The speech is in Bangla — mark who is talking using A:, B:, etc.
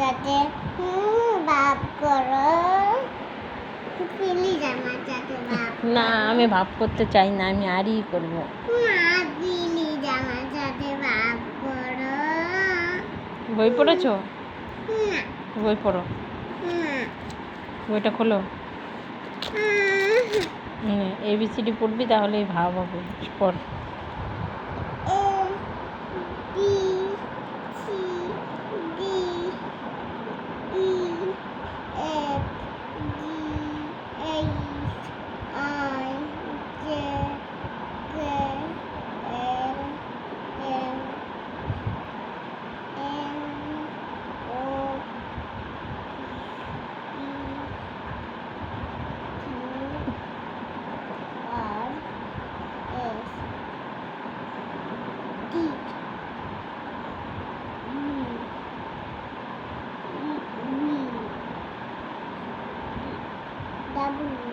A: সাথে ভাব করো। প্লিজ আমার সাথে ভাব
B: না, আমি ভাব করতে চাই না, আমি আরই করবো।
A: না, প্লিজ আমার সাথে ভাব করো।
B: বই পড়েছো?
A: না,
B: বই পড়ো,
A: না,
B: বইটা খোলো। ABCD পড়বি, তাহলেই ভাব হবে। পড়।
A: A B C D E F G H I J K L M N O P Q R S T U V W